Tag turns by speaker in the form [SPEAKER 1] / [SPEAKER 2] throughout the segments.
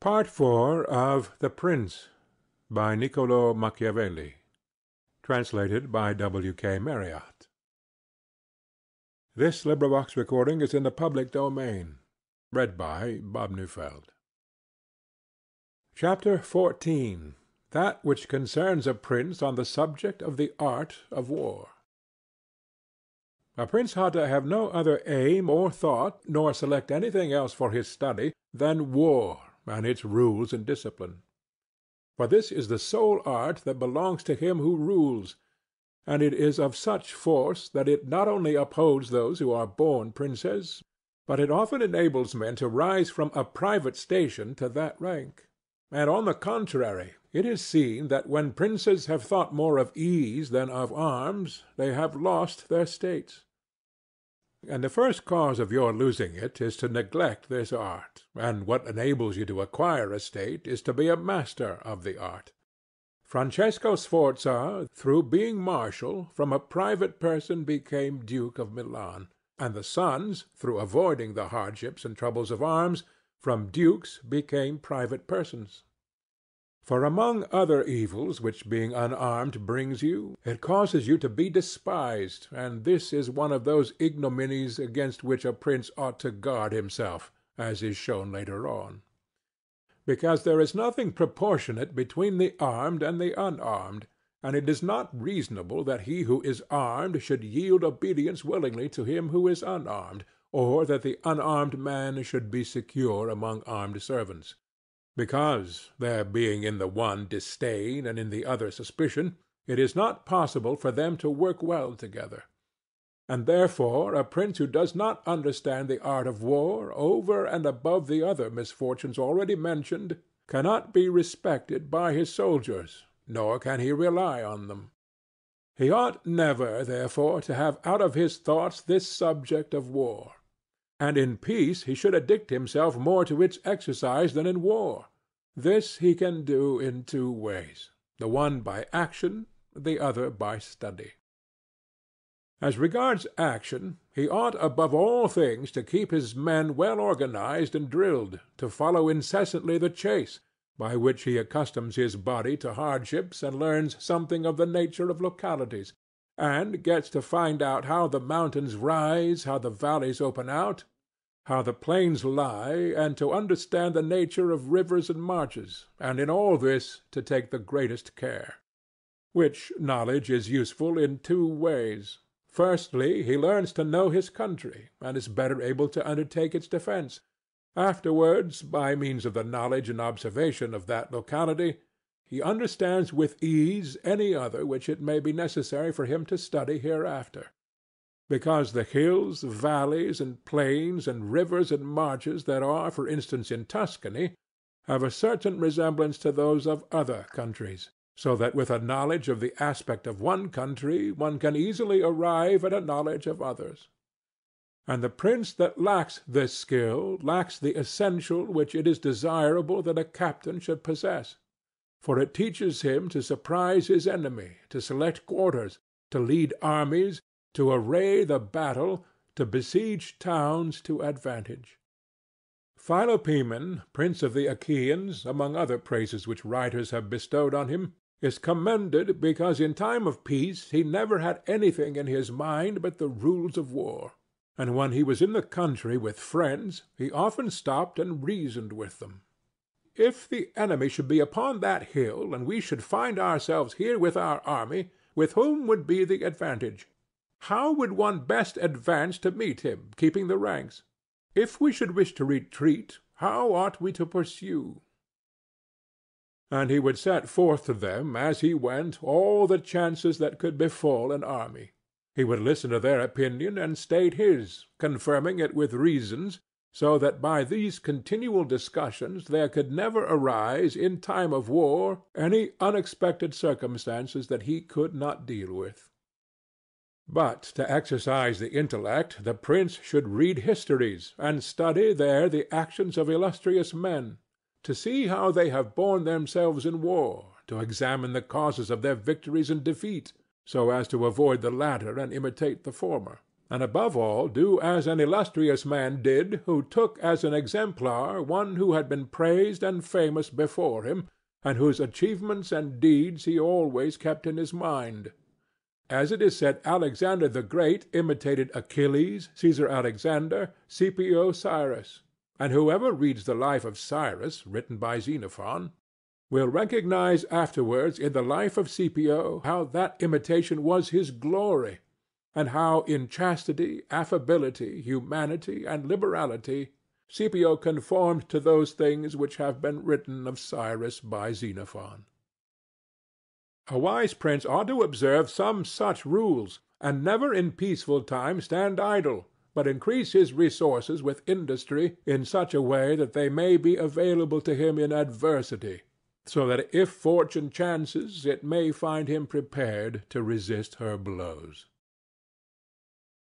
[SPEAKER 1] Part IV of The Prince by Niccolo Machiavelli. Translated by W. K. Marriott. This recording is in the public domain. Read by Bob Neufeld. Chapter 14. That which concerns a prince on the subject of the art of war. A prince ought to have no other aim or thought, nor select anything else for his study, than war and its rules and discipline. For this is the sole art that belongs to him who rules, and it is of such force that it not only upholds those who are born princes, but it often enables men to rise from a private station to that rank. And on the contrary, it is seen that when princes have thought more of ease than of arms, they have lost their states. And the first cause of your losing it is to neglect this art, and what enables you to acquire a state is to be a master of the art. Francesco Sforza, through being marshal, from a private person became Duke of Milan, and the sons, through avoiding the hardships and troubles of arms, from dukes became private persons. For among other evils which being unarmed brings you, it causes you to be despised, and this is one of those ignominies against which a prince ought to guard himself, as is shown later on. Because there is nothing proportionate between the armed and the unarmed, and it is not reasonable that he who is armed should yield obedience willingly to him who is unarmed, or that the unarmed man should be secure among armed servants. Because, there being in the one disdain and in the other suspicion, it is not possible for them to work well together. And therefore a prince who does not understand the art of war, over and above the other misfortunes already mentioned, cannot be respected by his soldiers, nor can he rely on them. He ought never, therefore, to have out of his thoughts this subject of war. And in peace he should addict himself more to its exercise than in war. This he can do in two ways, the one by action, the other by study. As regards action, he ought above all things to keep his men well organized and drilled, to follow incessantly the chase, by which he accustoms his body to hardships and learns something of the nature of localities, and gets to find out how the mountains rise, how the valleys open out, how the plains lie, and to understand the nature of rivers and marshes, and in all this to take the greatest care. Which knowledge is useful in two ways. Firstly, he learns to know his country, and is better able to undertake its defense. Afterwards, by means of the knowledge and observation of that locality, he understands with ease any other which it may be necessary for him to study hereafter. Because the hills, valleys, and plains, and rivers and marshes that are, for instance, in Tuscany, have a certain resemblance to those of other countries, so that with a knowledge of the aspect of one country one can easily arrive at a knowledge of others. And the prince that lacks this skill lacks the essential which it is desirable that a captain should possess, for it teaches him to surprise his enemy, to select quarters, to lead armies, to array the battle, to besiege towns to advantage. Philopoemen, prince of the Achaeans, among other praises which writers have bestowed on him, is commended because in time of peace he never had anything in his mind but the rules of war, and when he was in the country with friends he often stopped and reasoned with them. If the enemy should be upon that hill, and we should find ourselves here with our army, with whom would be the advantage? How would one best advance to meet him, keeping the ranks? If we should wish to retreat, how ought we to pursue? And he would set forth to them as he went all the chances that could befall an army. He would listen to their opinion and state his, confirming it with reasons, so that by these continual discussions there could never arise in time of war any unexpected circumstances that he could not deal with. But to exercise the intellect the prince should read histories, and study there the actions of illustrious men, to see how they have borne themselves in war, to examine the causes of their victories and defeat, so as to avoid the latter and imitate the former, and above all do as an illustrious man did who took as an exemplar one who had been praised and famous before him, and whose achievements and deeds he always kept in his mind. As it is said, Alexander the Great imitated Achilles, Caesar Alexander, Scipio Cyrus, and whoever reads the life of Cyrus, written by Xenophon, will recognize afterwards in the life of Scipio how that imitation was his glory, and how in chastity, affability, humanity, and liberality Scipio conformed to those things which have been written of Cyrus by Xenophon. A wise prince ought to observe some such rules, and never in peaceful times stand idle, but increase his resources with industry in such a way that they may be available to him in adversity, so that if fortune chances it may find him prepared to resist her blows.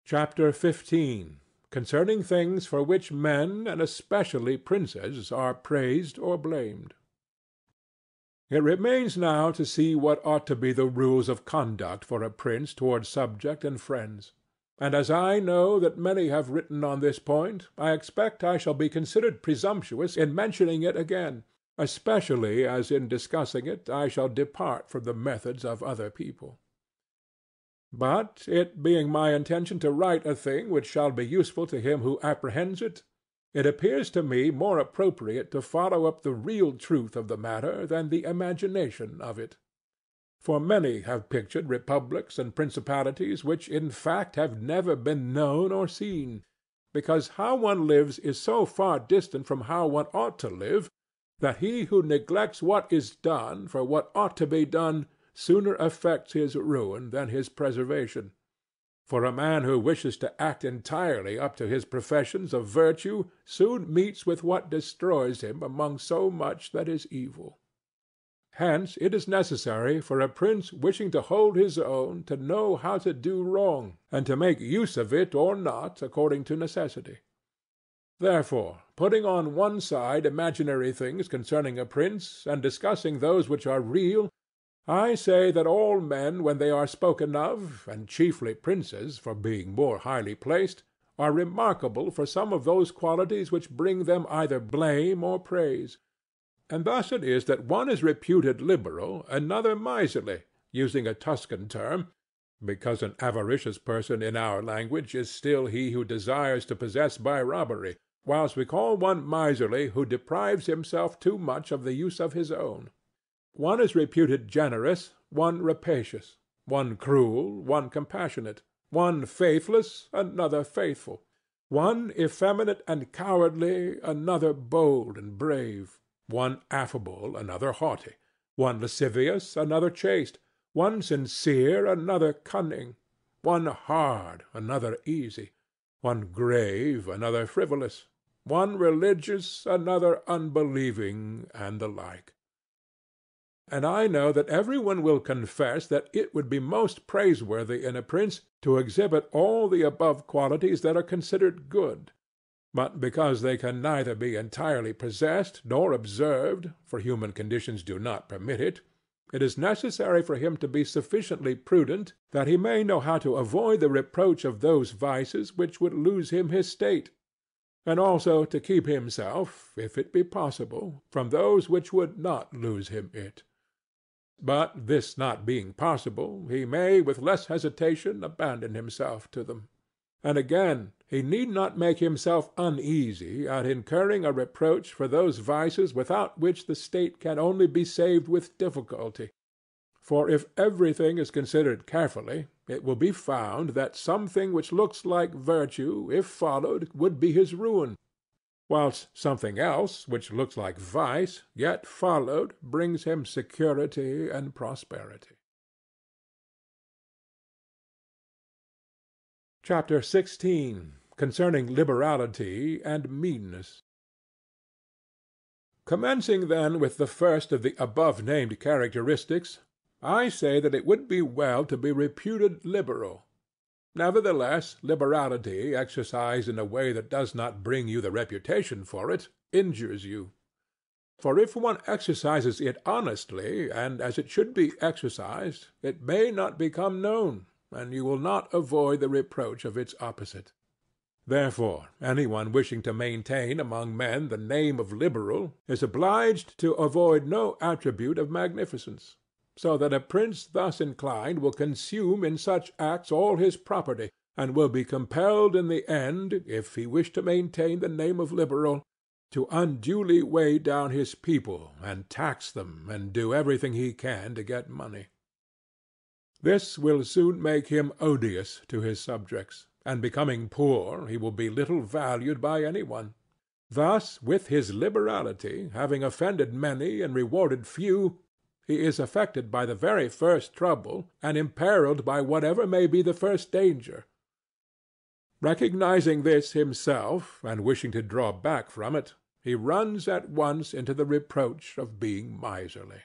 [SPEAKER 1] Chapter 15. Concerning things for which men, and especially princes, are praised or blamed. It remains now to see what ought to be the rules of conduct for a prince towards subject and friends. And as I know that many have written on this point, I expect I shall be considered presumptuous in mentioning it again, especially as in discussing it I shall depart from the methods of other people. But it being my intention to write a thing which shall be useful to him who apprehends it, it appears to me more appropriate to follow up the real truth of the matter than the imagination of it. For many have pictured republics and principalities which in fact have never been known or seen, because how one lives is so far distant from how one ought to live, that he who neglects what is done for what ought to be done sooner effects his ruin than his preservation. For a man who wishes to act entirely up to his professions of virtue soon meets with what destroys him among so much that is evil. Hence it is necessary for a prince wishing to hold his own to know how to do wrong, and to make use of it or not according to necessity. Therefore, putting on one side imaginary things concerning a prince, and discussing those which are real, I say that all men when they are spoken of, and chiefly princes for being more highly placed, are remarkable for some of those qualities which bring them either blame or praise. And thus it is that one is reputed liberal, another miserly, using a Tuscan term, because an avaricious person in our language is still he who desires to possess by robbery, whilst we call one miserly who deprives himself too much of the use of his own. One is reputed generous, one rapacious, one cruel, one compassionate, one faithless, another faithful, one effeminate and cowardly, another bold and brave, one affable, another haughty, one lascivious, another chaste, one sincere, another cunning, one hard, another easy, one grave, another frivolous, one religious, another unbelieving, and the like. And I know that every one will confess that it would be most praiseworthy in a prince to exhibit all the above qualities that are considered good. But because they can neither be entirely possessed nor observed, for human conditions do not permit it, it is necessary for him to be sufficiently prudent that he may know how to avoid the reproach of those vices which would lose him his state, and also to keep himself, if it be possible, from those which would not lose him it. But this not being possible, he may with less hesitation abandon himself to them. And again, he need not make himself uneasy at incurring a reproach for those vices without which the state can only be saved with difficulty. For if everything is considered carefully, it will be found that something which looks like virtue, if followed, would be his ruin, whilst something else, which looks like vice, yet followed, brings him security and prosperity. Chapter 16. Concerning Liberality and Meanness. Commencing then with the first of the above-named characteristics, I say that it would be well to be reputed liberal. Nevertheless, liberality exercised in a way that does not bring you the reputation for it injures you. For if one exercises it honestly and as it should be exercised, it may not become known, and you will not avoid the reproach of its opposite. Therefore any one wishing to maintain among men the name of liberal is obliged to avoid no attribute of magnificence, so that a prince thus inclined will consume in such acts all his property, and will be compelled in the end, if he wish to maintain the name of liberal, to unduly weigh down his people, and tax them, and do everything he can to get money. This will soon make him odious to his subjects, and becoming poor he will be little valued by any one. Thus with his liberality, having offended many and rewarded few, he is affected by the very first trouble, and imperilled by whatever may be the first danger. Recognizing this himself, and wishing to draw back from it, he runs at once into the reproach of being miserly.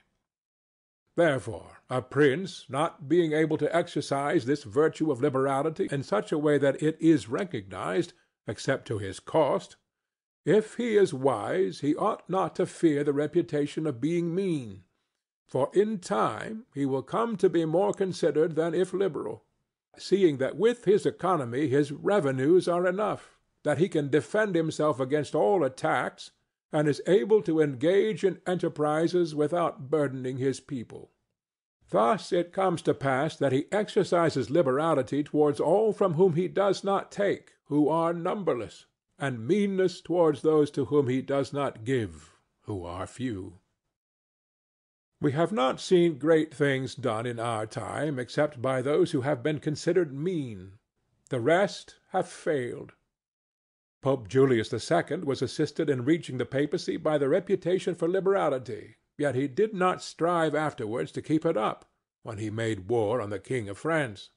[SPEAKER 1] Therefore a prince, not being able to exercise this virtue of liberality in such a way that it is recognized, except to his cost, if he is wise, he ought not to fear the reputation of being mean, for in time he will come to be more considered than if liberal, seeing that with his economy his revenues are enough, that he can defend himself against all attacks, and is able to engage in enterprises without burdening his people. Thus it comes to pass that he exercises liberality towards all from whom he does not take, who are numberless, and meanness towards those to whom he does not give, who are few. We have not seen great things done in our time except by those who have been considered mean. The rest have failed. Pope Julius II was assisted in reaching the papacy by the reputation for liberality, yet he did not strive afterwards to keep it up, when he made war on the King of France.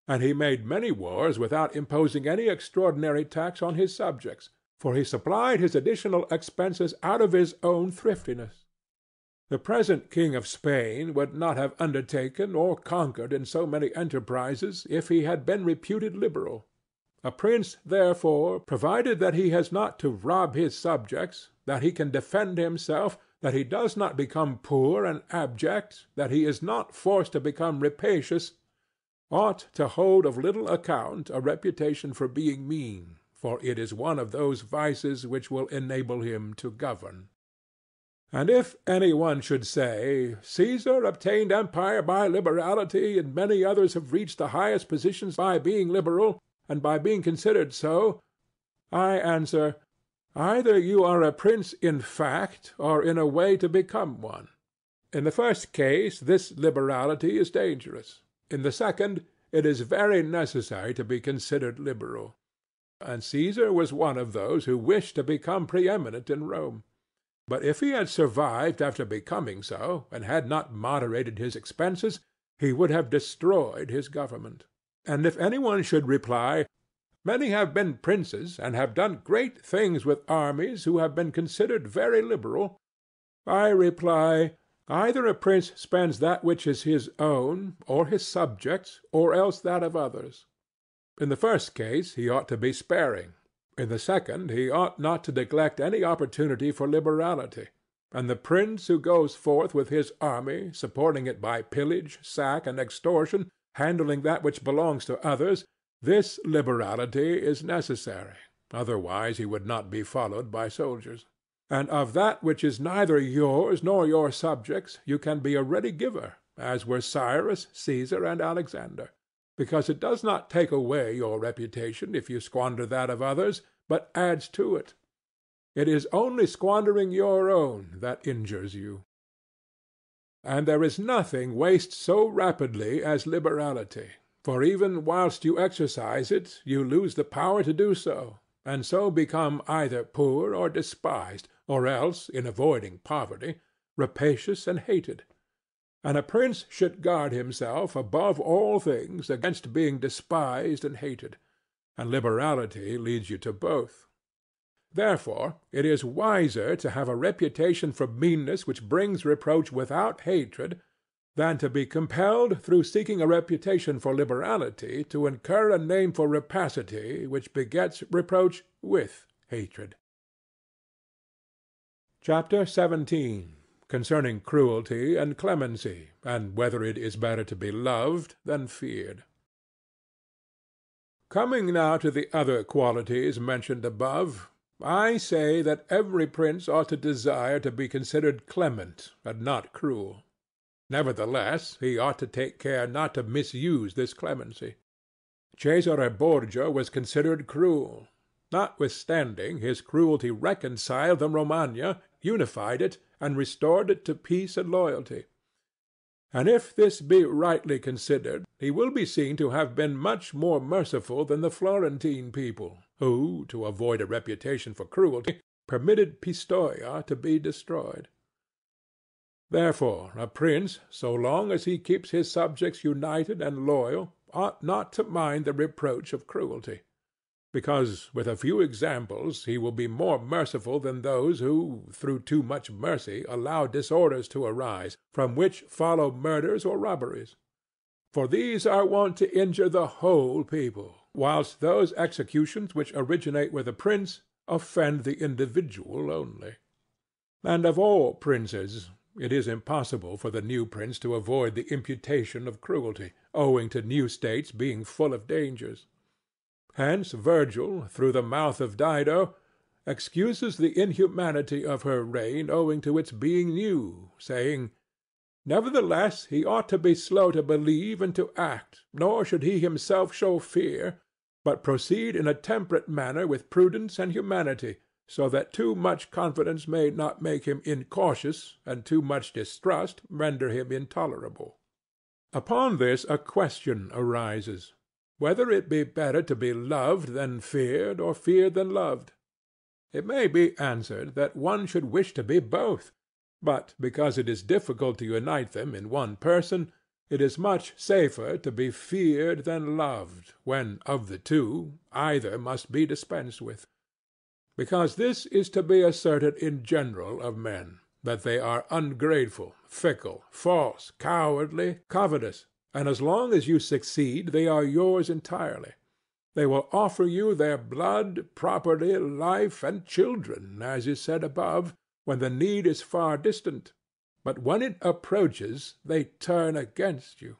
[SPEAKER 1] And he made many wars without imposing any extraordinary tax on his subjects, for he supplied his additional expenses out of his own thriftiness. The present King of Spain would not have undertaken or conquered in so many enterprises if he had been reputed liberal. A prince, therefore, provided that he has not to rob his subjects, that he can defend himself, that he does not become poor and abject, that he is not forced to become rapacious, ought to hold of little account a reputation for being mean, for it is one of those vices which will enable him to govern. And if any one should say, Caesar obtained empire by liberality, and many others have reached the highest positions by being liberal, and by being considered so, I answer, either you are a prince in fact, or in a way to become one. In the first case this liberality is dangerous. In the second, it is very necessary to be considered liberal. And Caesar was one of those who wished to become preeminent in Rome. But if he had survived after becoming so, and had not moderated his expenses, he would have destroyed his government. And if any one should reply, Many have been princes, and have done great things with armies, who have been considered very liberal, I reply, either a prince spends that which is his own, or his subjects', or else that of others. In the first case he ought to be sparing. In the second he ought not to neglect any opportunity for liberality. And the prince who goes forth with his army, supporting it by pillage, sack, and extortion, handling that which belongs to others, this liberality is necessary, otherwise he would not be followed by soldiers. And of that which is neither yours nor your subjects you can be a ready giver, as were Cyrus, Caesar, and Alexander, because it does not take away your reputation if you squander that of others, but adds to it. It is only squandering your own that injures you. And there is nothing wastes so rapidly as liberality, for even whilst you exercise it you lose the power to do so, and so become either poor or despised, or else, in avoiding poverty, rapacious and hated. And a prince should guard himself above all things against being despised and hated, and liberality leads you to both. Therefore it is wiser to have a reputation for meanness which brings reproach without hatred, than to be compelled through seeking a reputation for liberality to incur a name for rapacity which begets reproach with hatred. Chapter 17. Concerning cruelty and clemency, and whether it is better to be loved than feared. Coming now to the other qualities mentioned above, I say that every prince ought to desire to be considered clement and not cruel. Nevertheless, he ought to take care not to misuse this clemency. Cesare Borgia was considered cruel. Notwithstanding, his cruelty reconciled the Romagna, unified it, and restored it to peace and loyalty. And if this be rightly considered, he will be seen to have been much more merciful than the Florentine people, who, to avoid a reputation for cruelty, permitted Pistoia to be destroyed. Therefore a prince, so long as he keeps his subjects united and loyal, ought not to mind the reproach of cruelty, because with a few examples he will be more merciful than those who, through too much mercy, allow disorders to arise, from which follow murders or robberies. For these are wont to injure the whole people, whilst those executions which originate with a prince offend the individual only. And of all princes it is impossible for the new prince to avoid the imputation of cruelty, owing to new states being full of dangers. Hence Virgil, through the mouth of Dido, excuses the inhumanity of her reign owing to its being new, saying, "Nevertheless he ought to be slow to believe and to act, nor should he himself show fear, but proceed in a temperate manner with prudence and humanity, so that too much confidence may not make him incautious, and too much distrust render him intolerable." Upon this a question arises, whether it be better to be loved than feared, or feared than loved. It may be answered that one should wish to be both, but because it is difficult to unite them in one person, it is much safer to be feared than loved, when, of the two, either must be dispensed with. Because this is to be asserted in general of men, that they are ungrateful, fickle, false, cowardly, covetous, and as long as you succeed they are yours entirely. They will offer you their blood, property, life, and children, as is said above, when the need is far distant, but when it approaches they turn against you.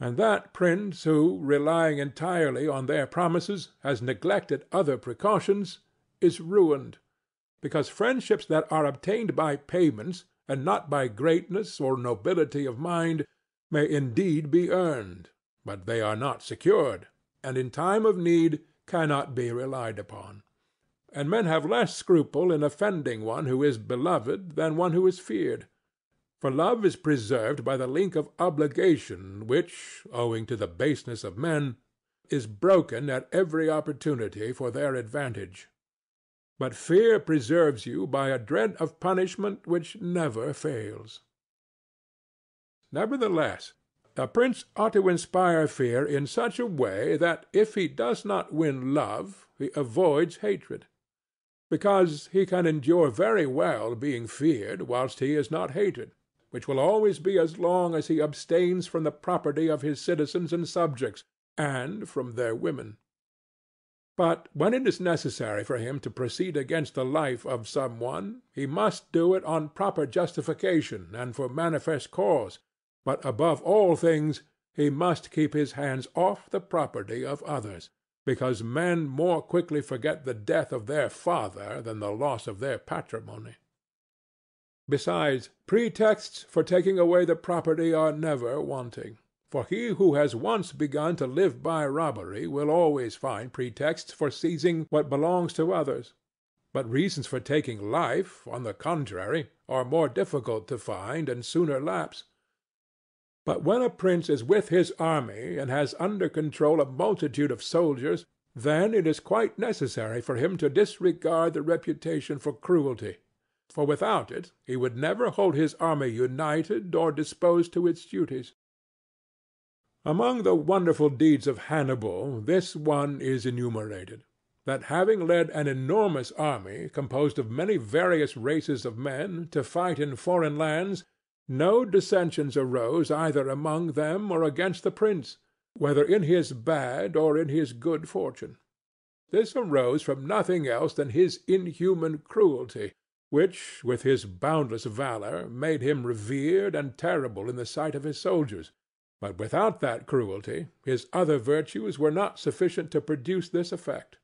[SPEAKER 1] And that prince who, relying entirely on their promises, has neglected other precautions, is ruined, because friendships that are obtained by payments, and not by greatness or nobility of mind, may indeed be earned, but they are not secured, and in time of need cannot be relied upon. And men have less scruple in offending one who is beloved than one who is feared. For love is preserved by the link of obligation which, owing to the baseness of men, is broken at every opportunity for their advantage. But fear preserves you by a dread of punishment which never fails. Nevertheless, a prince ought to inspire fear in such a way that if he does not win love, he avoids hatred, because he can endure very well being feared whilst he is not hated, which will always be as long as he abstains from the property of his citizens and subjects, and from their women. But when it is necessary for him to proceed against the life of some one, he must do it on proper justification and for manifest cause, but above all things he must keep his hands off the property of others, because men more quickly forget the death of their father than the loss of their patrimony. Besides, pretexts for taking away the property are never wanting. For he who has once begun to live by robbery will always find pretexts for seizing what belongs to others. But reasons for taking life, on the contrary, are more difficult to find and sooner lapse. But when a prince is with his army and has under control a multitude of soldiers, then it is quite necessary for him to disregard the reputation for cruelty, for without it he would never hold his army united or disposed to its duties. Among the wonderful deeds of Hannibal this one is enumerated, that having led an enormous army, composed of many various races of men, to fight in foreign lands, no dissensions arose either among them or against the prince, whether in his bad or in his good fortune. This arose from nothing else than his inhuman cruelty, which, with his boundless valor, made him revered and terrible in the sight of his soldiers, But without that cruelty, his other virtues were not sufficient to produce this effect.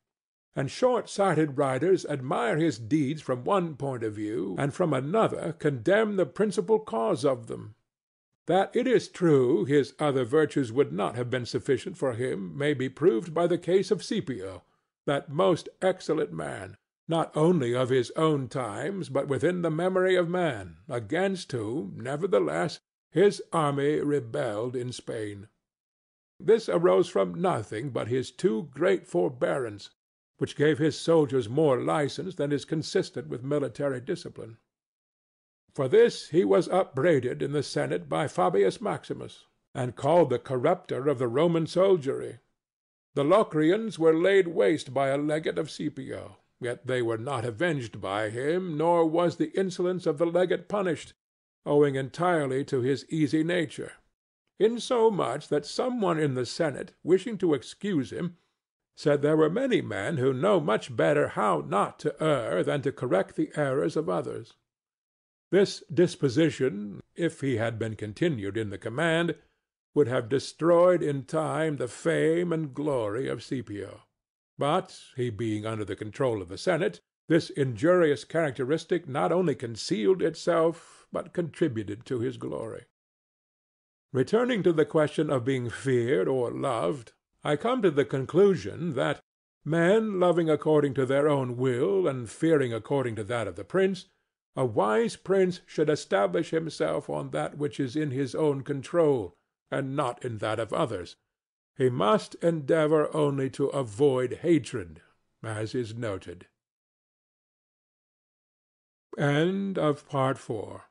[SPEAKER 1] And short-sighted writers admire his deeds from one point of view, and from another condemn the principal cause of them. That it is true his other virtues would not have been sufficient for him may be proved by the case of Scipio, that most excellent man, not only of his own times, but within the memory of man, against whom, nevertheless, his army rebelled in Spain. This arose from nothing but his too great forbearance, which gave his soldiers more license than is consistent with military discipline. For this he was upbraided in the Senate by Fabius Maximus, and called the corrupter of the Roman soldiery. The Locrians were laid waste by a legate of Scipio, yet they were not avenged by him, nor was the insolence of the legate punished, owing entirely to his easy nature, insomuch that some one in the Senate, wishing to excuse him, said there were many men who know much better how not to err than to correct the errors of others. This disposition, if he had been continued in the command, would have destroyed in time the fame and glory of Scipio. But, he being under the control of the Senate, this injurious characteristic not only concealed itself, but contributed to his glory. Returning to the question of being feared or loved, I come to the conclusion that, men loving according to their own will and fearing according to that of the prince, a wise prince should establish himself on that which is in his own control, and not in that of others. He must endeavor only to avoid hatred, as is noted. End of Part 4